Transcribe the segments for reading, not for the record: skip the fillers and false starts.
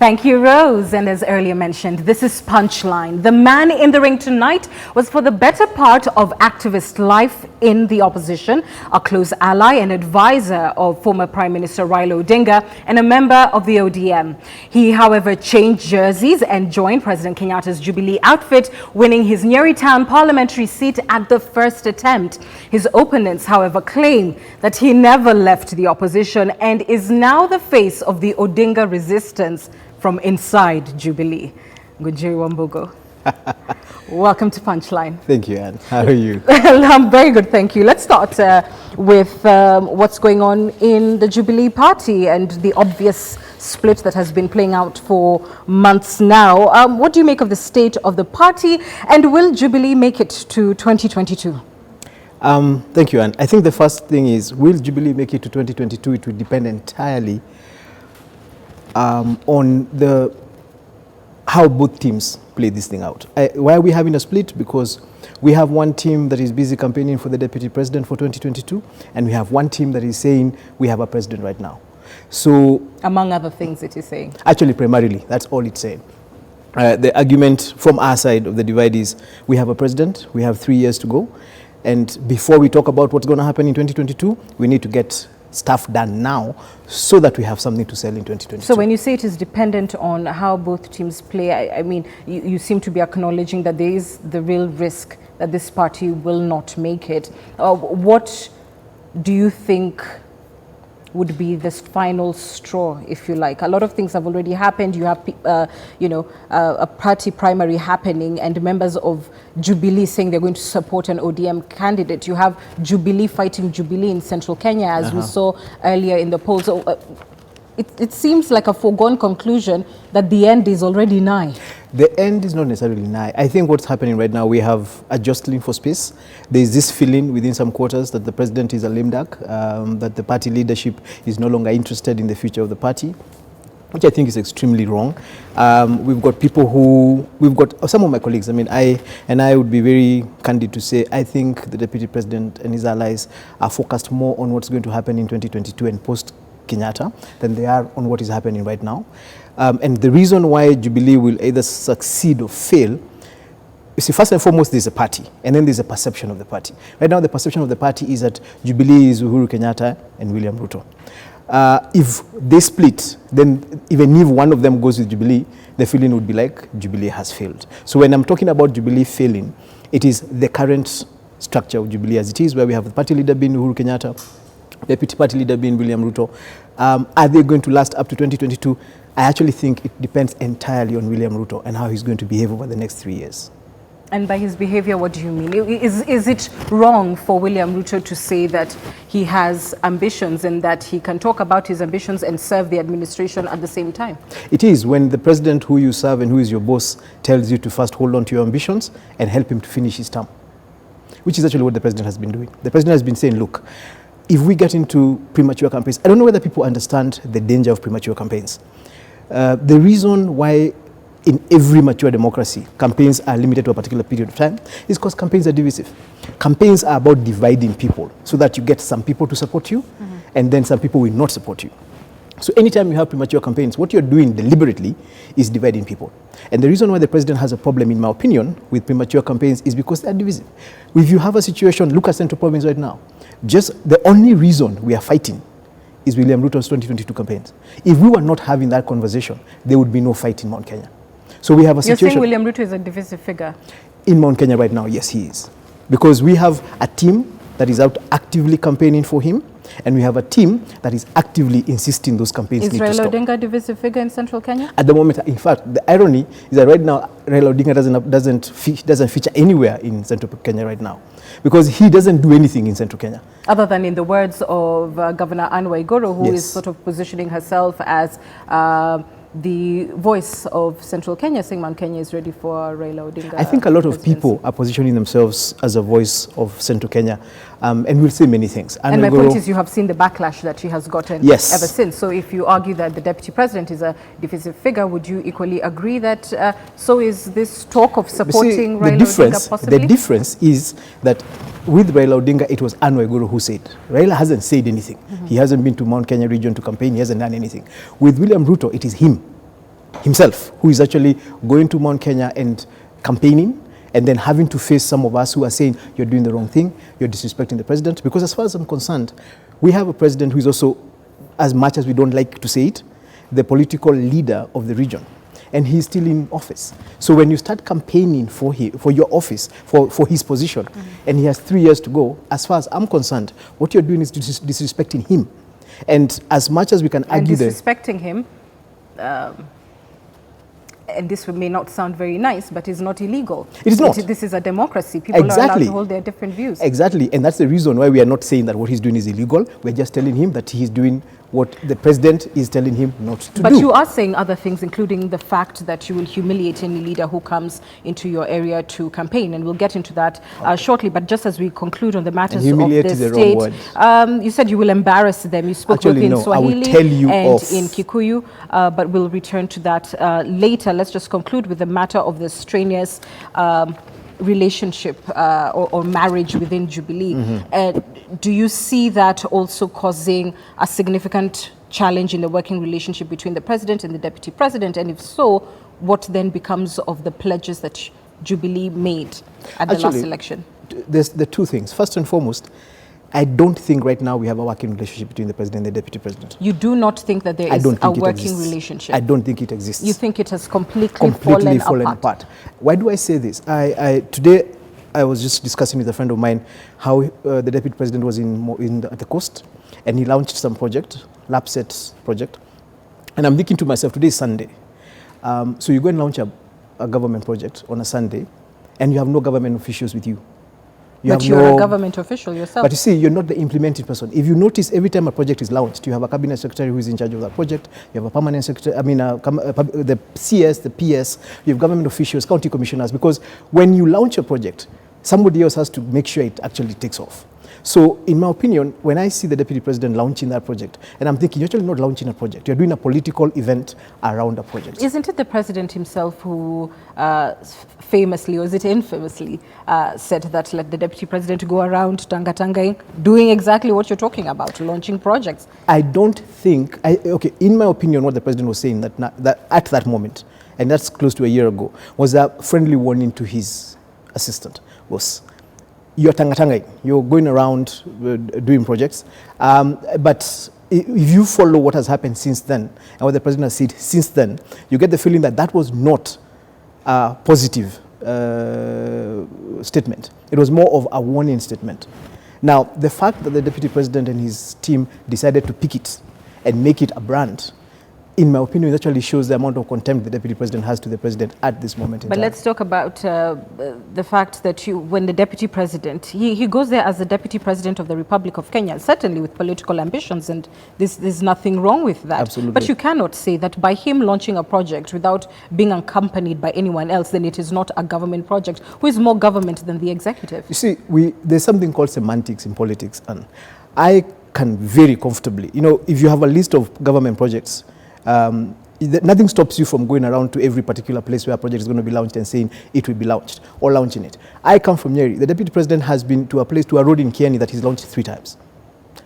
Thank you, Rose. And as earlier mentioned, this is Punchline. The man in the ring tonight was for the better part of activist life in the opposition, a close ally and advisor of former Prime Minister Raila Odinga and a member of the ODM. He, however, changed jerseys and joined President Kenyatta's Jubilee outfit, winning his Nyeri town parliamentary seat at the first attempt. His opponents, however, claim that he never left the opposition and is now the face of the Odinga resistance from inside Jubilee. Ngunjiri, Wambugu. Welcome to Punchline. Thank you, Ann. How are you? I'm very good, thank you. Let's start with what's going on in the Jubilee party and the obvious split that has been playing out for months now. What do you make of the state of the party, and will Jubilee make it to 2022? Thank you, Ann. I think the first thing is, will Jubilee make it to 2022? It will depend entirely on how both teams play this thing out. Why are we having a split? Because we have one team that is busy campaigning for the deputy president for 2022, and we have one team that is saying we have a president right now. So, among other things it is saying. Actually, primarily, that's all it's saying. The argument from our side of the divide is we have a president, we have 3 years to go, and before we talk about what's going to happen in 2022, we need to get stuff done now so that we have something to sell in 2022. So when you say it is dependent on how both teams play, I mean, you seem to be acknowledging that there is the real risk that this party will not make it. What do you think would be this final straw, if you like? A lot of things have already happened. You have, a party primary happening and members of Jubilee saying they're going to support an ODM candidate. You have Jubilee fighting Jubilee in central Kenya, as we saw earlier in the polls. So, it seems like a foregone conclusion that the end is already nigh. The end is not necessarily nigh. I think what's happening right now, we have a jostling for space. There is this feeling within some quarters that the president is a lame duck, that the party leadership is no longer interested in the future of the party, which I think is extremely wrong. We've got some of my colleagues, I would be very candid to say, I think the deputy president and his allies are focused more on what's going to happen in 2022 and post Kenyatta than they are on what is happening right now. And the reason why Jubilee will either succeed or fail, you see, first and foremost, there's a party, and then there's a perception of the party. Right now, the perception of the party is that Jubilee is Uhuru Kenyatta and William Ruto. If they split, then even if one of them goes with Jubilee, the feeling would be like Jubilee has failed. So when I'm talking about Jubilee failing, it is the current structure of Jubilee as it is, where we have the party leader being Uhuru Kenyatta, deputy party leader being William Ruto. Are they going to last up to 2022? I actually think it depends entirely on William Ruto and how he's going to behave over the next 3 years. And by his behavior, what do you mean? Is it wrong for William Ruto to say that he has ambitions and that he can talk about his ambitions and serve the administration at the same time? It is, when the president who you serve and who is your boss tells you to first hold on to your ambitions and help him to finish his term, which is actually what the president has been doing. The president has been saying, look, if we get into premature campaigns, I don't know whether people understand the danger of premature campaigns. The reason why in every mature democracy campaigns are limited to a particular period of time is because campaigns are divisive. Campaigns are about dividing people so that you get some people to support you, and then some people will not support you. So anytime you have premature campaigns, what you're doing deliberately is dividing people. And the reason why the president has a problem, in my opinion, with premature campaigns is because they're divisive. If you have a situation, look at Central Province right now. Just the only reason we are fighting is William Ruto's 2022 campaigns. If we were not having that conversation, there would be no fight in Mount Kenya. So we have a situation. You're saying William Ruto is a divisive figure? In Mount Kenya right now, yes, he is. Because we have a team that is out actively campaigning for him, and we have a team that is actively insisting those campaigns need to stop. Is Raila Odinga a divisive figure in central Kenya? At the moment, in fact, the irony is that right now, Raila Odinga doesn't feature anywhere in central Kenya right now, because he doesn't do anything in central Kenya. Other than in the words of Governor Ann Kiguta, who Yes. is sort of positioning herself as the voice of central Kenya, saying Mount Kenya is ready for Raila Odinga. I think a lot of people are positioning themselves as a voice of central Kenya, and will say many things. And my point is, you have seen the backlash that she has gotten Yes. ever since. So if you argue that the deputy president is a divisive figure, would you equally agree that so is this talk of supporting Raila Odinga possibly? The difference is that with Raila Odinga, it was Ann Kiguta who said. Raila hasn't said anything. He hasn't been to Mount Kenya region to campaign. He hasn't done anything. With William Ruto, it is him himself, who is actually going to Mount Kenya and campaigning, and then having to face some of us who are saying, you're doing the wrong thing, you're disrespecting the president. Because as far as I'm concerned, we have a president who is also, as much as we don't like to say it, the political leader of the region. And he's still in office. So when you start campaigning for your office, for his position, and he has 3 years to go, as far as I'm concerned, what you're doing is disrespecting him. And as much as we can argue that... disrespecting him, and this may not sound very nice, but it's not illegal. It is not. This is a democracy. People are allowed to hold their different views. Exactly. And that's the reason why we are not saying that what he's doing is illegal. We're just telling him that he's doing what the president is telling him not to do. But you are saying other things, including the fact that you will humiliate any leader who comes into your area to campaign. And we'll get into that shortly. But just as we conclude on the matters of the state, you said you will embarrass them. You spoke both in Swahili and in Kikuyu, but we'll return to that later. Let's just conclude with the matter of the strenuous relationship or marriage within Jubilee. Do you see that also causing a significant challenge in the working relationship between the president and the deputy president? And if so, what then becomes of the pledges that Jubilee made at the last election? There's the two things. First and foremost, I don't think right now we have a working relationship between the president and the deputy president. You do not think that there is a working relationship? I don't think it exists. You think it has completely fallen apart? Why do I say this? Today I was just discussing with a friend of mine how the deputy president was at the coast, and he launched some project, LAPSET project. And I'm thinking to myself, today is Sunday. So you go and launch a government project on a Sunday, and you have no government officials with you. But you're a government official yourself. But you see, you're not the implementing person. If you notice, every time a project is launched, you have a cabinet secretary who is in charge of that project. You have a permanent secretary, the CS, the PS. You have government officials, county commissioners. Because when you launch a project, somebody else has to make sure it actually takes off. So, in my opinion, when I see the deputy president launching that project, and I'm thinking, you're actually not launching a project, you're doing a political event around a project. Isn't it the president himself who famously, or is it infamously, said that let the deputy president go around Tangatangai doing exactly what you're talking about, launching projects? I don't think, in my opinion, what the president was saying that at that moment, and that's close to a year ago, was a friendly warning to his assistant, was, you're tangatangai, you're going around doing projects, but if you follow what has happened since then, and what the president has said since then, you get the feeling that that was not a positive statement. It was more of a warning statement. Now, the fact that the deputy president and his team decided to pick it and make it a brand, in my opinion, it actually shows the amount of contempt the deputy president has to the president at this moment in time. But let's talk about the fact that when the deputy president, he goes there as the deputy president of the Republic of Kenya, certainly with political ambitions, and there's nothing wrong with that. Absolutely. But you cannot say that by him launching a project without being accompanied by anyone else, then it is not a government project. Who is more government than the executive? You see, there's something called semantics in politics, and I can very comfortably, if you have a list of government projects, nothing stops you from going around to every particular place where a project is going to be launched and saying it will be launched or launching it. I come from Nyeri. The deputy president has been to a road in Kieni that he's launched 3 times.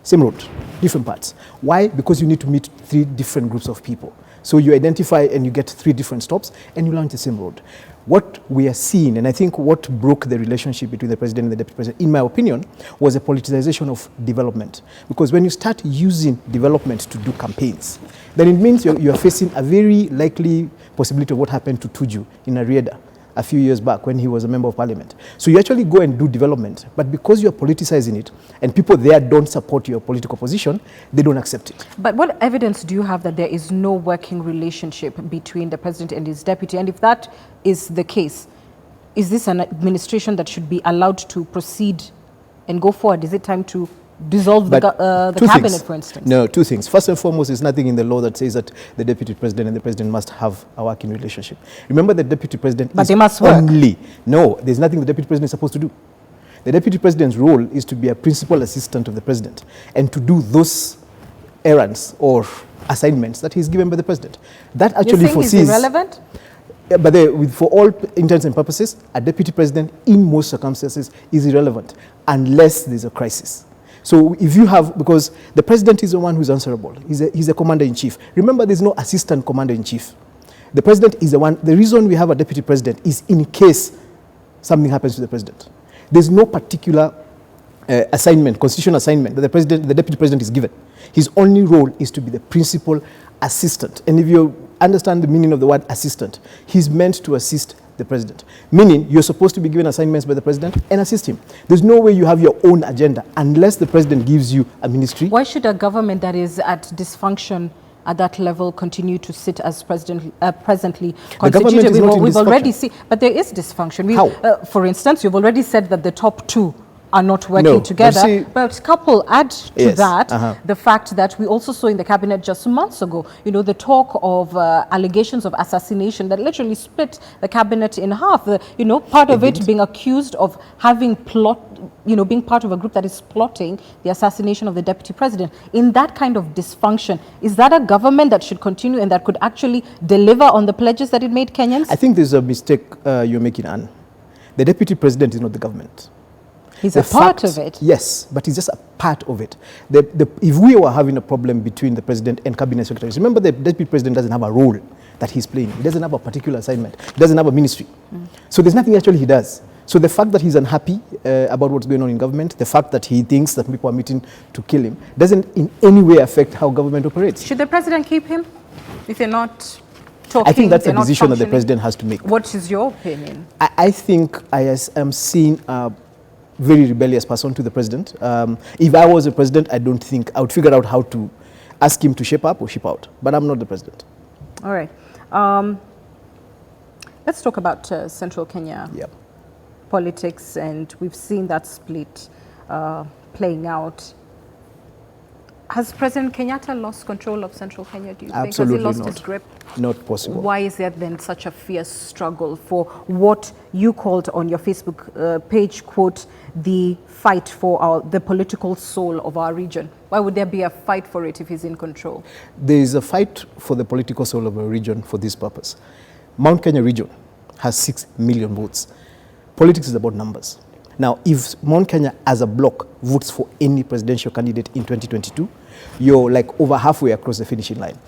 Same road, different parts. Why? Because you need to meet 3 different groups of people. So you identify and you get 3 different stops and you launch the same road. What we are seeing, and I think what broke the relationship between the president and the deputy president, in my opinion, was a politicization of development. Because when you start using development to do campaigns, then it means you are facing a very likely possibility of what happened to Tuju in Arieda a few years back when he was a member of parliament. So you actually go and do development, but because you are politicizing it and people there don't support your political position, they don't accept it. But what evidence do you have that there is no working relationship between the president and his deputy? And if that is the case, is this an administration that should be allowed to proceed and go forward? Is it time to dissolve the cabinet, for instance? No, 2 things. First and foremost, there's nothing in the law that says that the deputy president and the president must have a working relationship. Remember, the deputy president they must work. No, there's nothing the deputy president is supposed to do. The deputy president's role is to be a principal assistant of the president and to do those errands or assignments that he's given by the president. That actually foresees... You're saying he's irrelevant? But for all intents and purposes, a deputy president in most circumstances is irrelevant unless there's a crisis. So if you have, because the president is the one who's answerable, he's a commander-in-chief. Remember, there's no assistant commander-in-chief. The president is the one. The reason we have a deputy president is in case something happens to the president. There's no particular assignment, constitutional assignment that the deputy president is given. His only role is to be the principal assistant. And if you understand the meaning of the word assistant, he's meant to assist the president. Meaning you're supposed to be given assignments by the president and assist him. There's no way you have your own agenda unless the president gives you a ministry. Why should a government that is at dysfunction at that level continue to sit as presently constituted? We've already seen, but there is dysfunction. How? For instance, you've already said that the top two are not working together. But couple add to that the fact that we also saw in the cabinet just months ago, the talk of allegations of assassination that literally split the cabinet in half. Part of it being accused of having being part of a group that is plotting the assassination of the deputy president. In that kind of dysfunction, is that a government that should continue and that could actually deliver on the pledges that it made Kenyans? I think there's a mistake you're making, Anne. The deputy president is not the government. He's a part of it. Yes, but he's just a part of it. If we were having a problem between the president and cabinet secretaries, remember the deputy president doesn't have a role that he's playing. He doesn't have a particular assignment. He doesn't have a ministry. So there's nothing actually he does. So the fact that he's unhappy about what's going on in government, the fact that he thinks that people are meeting to kill him, doesn't in any way affect how government operates. Should the president keep him if they're not talking? I think that's a decision that the president has to make. What is your opinion? I think I am seeing a very rebellious person to the president. If I was the president, I don't think I would figure out how to ask him to shape up or shape out. But I'm not the president. All right. Let's talk about Central Kenya politics, and we've seen that split playing out. Has President Kenyatta lost control of Central Kenya, do you think? Absolutely Has he lost his grip? Not possible. Why is there then such a fierce struggle for what you called on your Facebook page, quote, the fight for the political soul of our region? Why would there be a fight for it if he's in control? There is a fight for the political soul of our region for this purpose. Mount Kenya region has 6 million votes. Politics is about numbers. Now, if Mount Kenya as a bloc votes for any presidential candidate in 2022, you're like over halfway across the finishing line.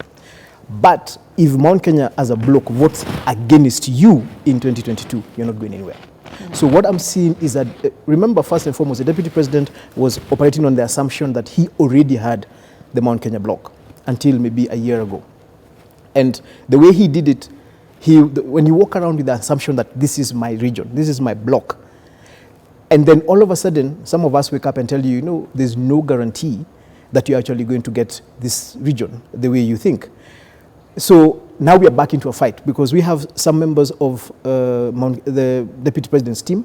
But if Mount Kenya as a bloc votes against you in 2022, you're not going anywhere. So what I'm seeing is that, remember, first and foremost, the deputy president was operating on the assumption that he already had the Mount Kenya bloc until maybe a year ago. And the way he did it, when you walk around with the assumption that this is my region, this is my bloc, and then all of a sudden, some of us wake up and tell you, there's no guarantee that you're actually going to get this region the way you think. So now we are back into a fight because we have some members of the deputy president's team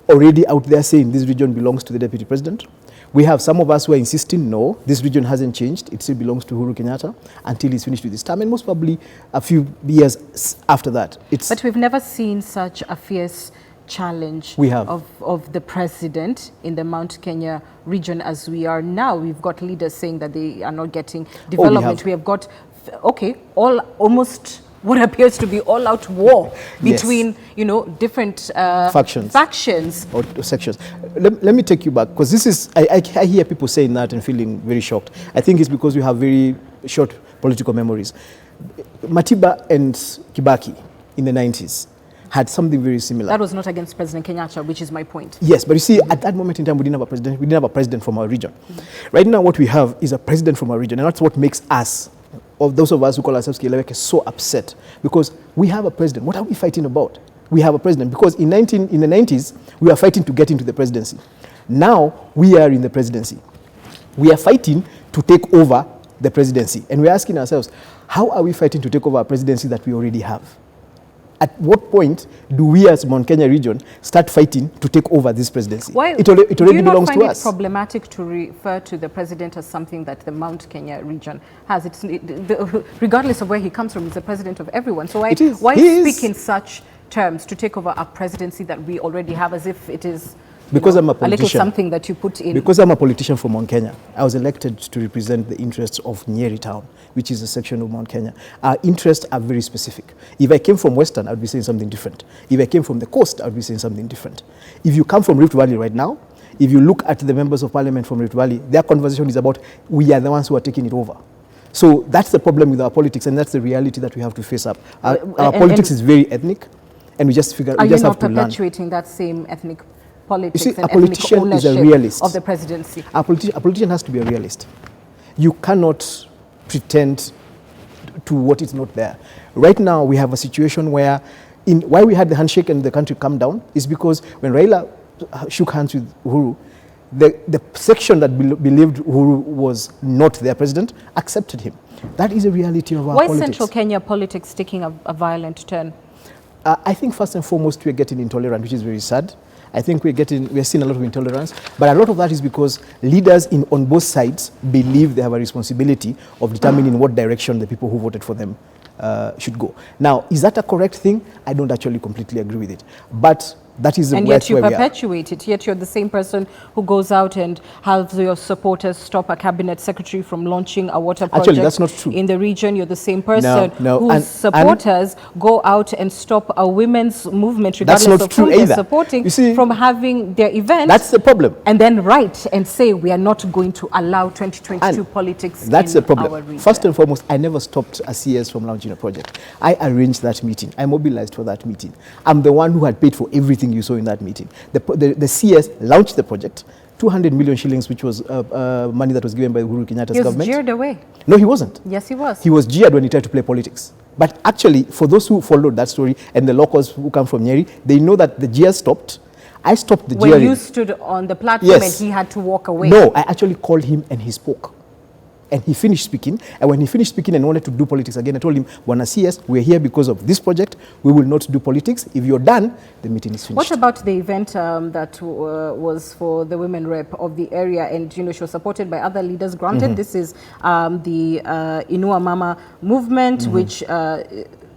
already out there saying this region belongs to the deputy president. We have some of us who are insisting, no, this region hasn't changed. It still belongs to Uhuru Kenyatta until he's finished with his term, and most probably a few years after that. But we've never seen such a fierce challenge of the president in the Mount Kenya region as we are now. We've got leaders saying that they are not getting development. We have got, almost what appears to be all-out war between, different factions or sections. Let me take you back, because this is, I hear people saying that and feeling very shocked. I think it's because we have very short political memories. Matiba and Kibaki in the 90s had something very similar. That was not against President Kenyatta, which is my point. Yes, but you see, at that moment in time, we didn't have a president. We didn't have a president from our region. Right now, what we have is a president from our region, and that's what makes us, of those of us who call ourselves Kileweke, so upset, because we have a president. What are we fighting about? We have a president, because in the 90s, we were fighting to get into the presidency. Now, we are in the presidency. We are fighting to take over the presidency, and we're asking ourselves, how are we fighting to take over a presidency that we already have? At what point do we as Mount Kenya region start fighting to take over this presidency? Why, it already belongs to us. Do you not find it problematic to refer to the president as something that the Mount Kenya region has? Regardless of where he comes from, he's the president of everyone. So why speak in such terms to take over a presidency that we already have, as if it is because I'm a politician, a little something that you put in? Because I'm a politician from Mount Kenya, I was elected to represent the interests of Nyeri town, which is a section of Mount Kenya. Our interests are very specific. If I came from Western, I would be saying something different. If I came from the coast, I would be saying something different. If you come from Rift Valley right now, if you look at the members of parliament from Rift Valley, their conversation is about, we are the ones who are taking it over. So that's the problem with our politics, and that's the reality that we have to face up. Our politics is very ethnic, and we just figure we just have to learn. Are you not perpetuating that same ethnic politics? You see, and a politician is a realist of the presidency? A politician has to be a realist. You cannot pretend to what is not there. Right now, we have a situation where, why we had the handshake and the country come down is because when Raila shook hands with Uhuru, the section that believed Uhuru was not their president accepted him. That is a reality of our politics. Why is Central Kenya politics taking a violent turn? I think first and foremost we're getting intolerant, which is very sad. I think we're seeing a lot of intolerance, but a lot of that is because leaders on both sides believe they have a responsibility of determining what direction the people who voted for them should go. Now, is that a correct thing? I don't actually completely agree with it, but that is and yet you perpetuate it. Yet you're the same person who goes out and has your supporters stop a cabinet secretary from launching a water project. Actually, that's not true. In the region, you're the same person no. whose supporters go out and stop a women's movement, regardless of whom they're supporting, from having their event. That's the problem. And then write and say we are not going to allow 2022 politics. That's the problem. Our region. First and foremost, I never stopped a CS from launching a project. I arranged that meeting. I mobilized for that meeting. I'm the one who had paid for everything you saw in that meeting. The CS launched the project, 200 million shillings, which was money that was given by Uhuru Kenyatta's government. He was jeered away. No, he wasn't. Yes, he was. He was jeered when he tried to play politics. But actually, for those who followed that story and the locals who come from Nyeri, they know that the jeers stopped. I stopped the jeering. When you stood on the platform and he had to walk away. No, I actually called him and he spoke. And he finished speaking. And when he finished speaking and wanted to do politics again, I told him, Bwana CS, we're here because of this project. We will not do politics. If you're done, the meeting is finished. What about the event that was for the women rep of the area? And, she was supported by other leaders. Granted, this is the Inua Mama movement, which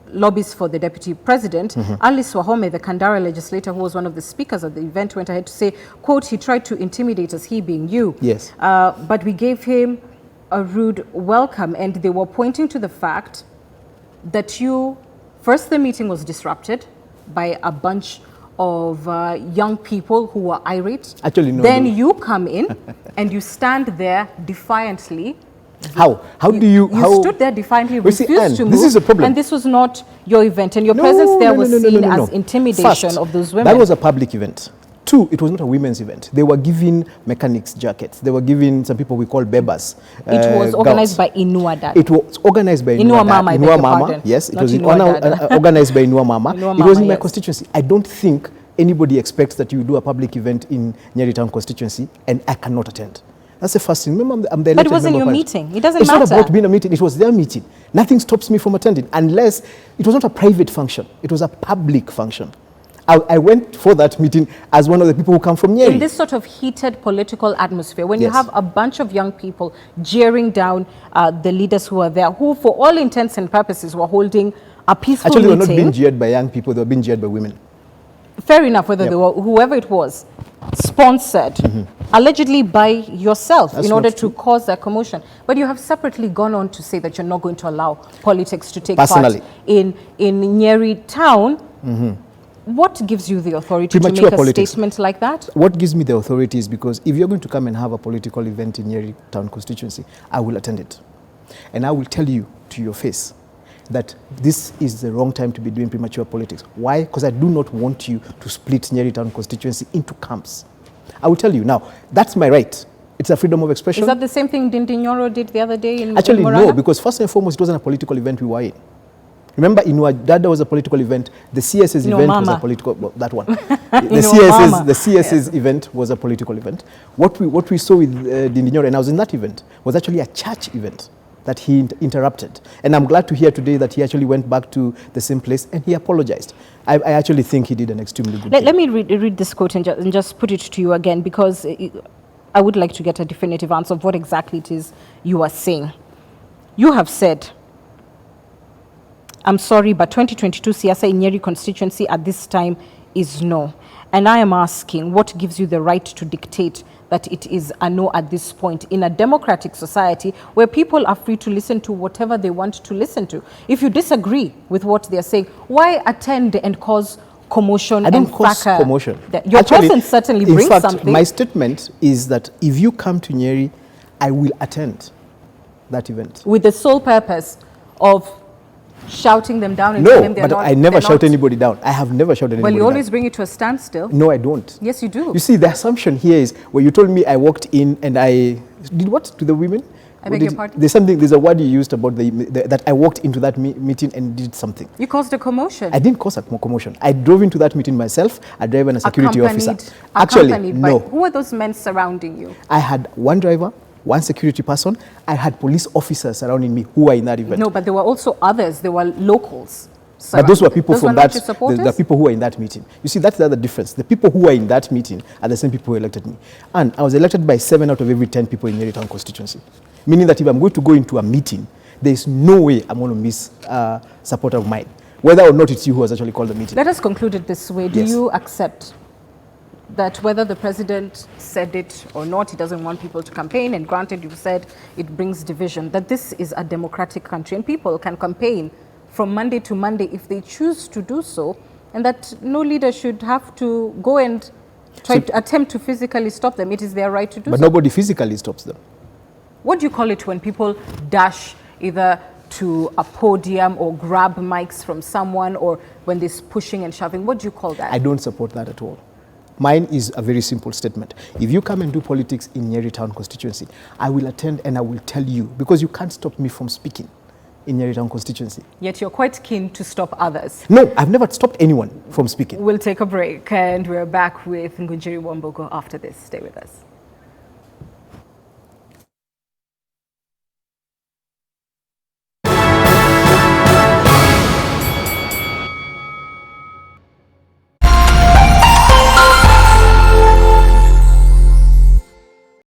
lobbies for the deputy president. Alice Wahome, the Kandara legislator, who was one of the speakers at the event, went ahead to say, quote, he tried to intimidate us, he being you. Yes. But we gave him a rude welcome, and they were pointing to the fact that first the meeting was disrupted by a bunch of young people who were irate. Actually, no. Then you come in and you stand there defiantly. How do you? You stood there defiantly, refused to move. This is a problem. And this was not your event, and your presence there was seen as intimidation of those women. That was a public event. Two, it was not a women's event. They were giving mechanics jackets. They were giving some people we call bebas. It was organized by Inua Dad. It was organized by Inua Mama. Inua Mama. Yes, it was organized by Inua Mama. It was in my constituency. I don't think anybody expects that you do a public event in Nyeri Town constituency and I cannot attend. That's the first thing. Remember, I'm the elected But it wasn't your meeting. It doesn't matter. It's not about being a meeting. It was their meeting. Nothing stops me from attending unless it was not a private function. It was a public function. I went for that meeting as one of the people who come from Nyeri. In this sort of heated political atmosphere, when you have a bunch of young people jeering down the leaders who are there, who for all intents and purposes were holding a peaceful meeting. Actually, they were not being jeered by young people, they were being jeered by women. Fair enough, whether they were, whoever it was, sponsored, allegedly by yourself. That's in order to cause that commotion. But you have separately gone on to say that you're not going to allow politics to take part in Nyeri Town. What gives you the authority to make a statement like that? What gives me the authority is because if you're going to come and have a political event in Nyeri Town constituency, I will attend it. And I will tell you to your face that this is the wrong time to be doing premature politics. Why? Because I do not want you to split Nyeri Town constituency into camps. I will tell you. Now, that's my right. It's a freedom of expression. Is that the same thing Dindinyoro did the other day in Actually, no, because first and foremost, it wasn't a political event we were in. Remember, Inua Dada was a political event. The CS's event was a political, that one. The CS's event was a political event. What we saw with Dindinyoro, and I was in that event, was actually a church event that he interrupted. And I'm glad to hear today that he actually went back to the same place and he apologized. I actually think he did an extremely good job. Let me read this quote and just put it to you again, because I would like to get a definitive answer of what exactly it is you are saying. You have said, I'm sorry, but 2022 Siasa in Nyeri constituency at this time is no. And I am asking, what gives you the right to dictate that it is a no at this point in a democratic society where people are free to listen to whatever they want to listen to? If you disagree with what they're saying, why attend and cause commotion? I don't cause commotion. Your presence certainly brings in fact, something. My statement is that if you come to Nyeri, I will attend. that event. With the sole purpose of shouting them down and No, telling them they're but not, I never they're shout not- anybody down. I have never shouted Well, anybody you down. always bring it to a standstill. No, I don't. Yes, you do. You see, the assumption here is where you told me I walked in and I did what to the women? I beg your pardon? There's a word you used about that I walked into that meeting and did something. You caused a commotion. I didn't cause a commotion. I drove into that meeting myself, a driver and a security officer. Actually, Accompanied by, no. who were those men surrounding you? I had one driver, one security person. I had police officers surrounding me who were in that event. No, but there were also others. There were locals. But those were people Those from were not that, your supporters? the people who were in that meeting. You see, that's the other difference. The people who were in that meeting are the same people who elected me. And I was elected by 7 out of every 10 people in Nyeri town constituency. Meaning that if I'm going to go into a meeting, there's no way I'm going to miss support of mine. Whether or not it's you who has actually called the meeting. Let us conclude it this way. Do Yes. you accept that whether the president said it or not, he doesn't want people to campaign, and granted you said it brings division, that this is a democratic country and people can campaign from Monday to Monday if they choose to do so, and that no leader should have to go and try to attempt to physically stop them? It is their right to do But so. nobody physically stops them. What do you call it when people dash either to a podium or grab mics from someone, or when there's pushing and shoving? What do you call that? I don't support that at all. Mine is a very simple statement. If you come and do politics in Nyeri town constituency, I will attend and I will tell you, because you can't stop me from speaking in Nyeri town constituency. Yet you're quite keen to stop others. No, I've never stopped anyone from speaking. We'll take a break and we're back with Ngunjiri Wambugu after this. Stay with us.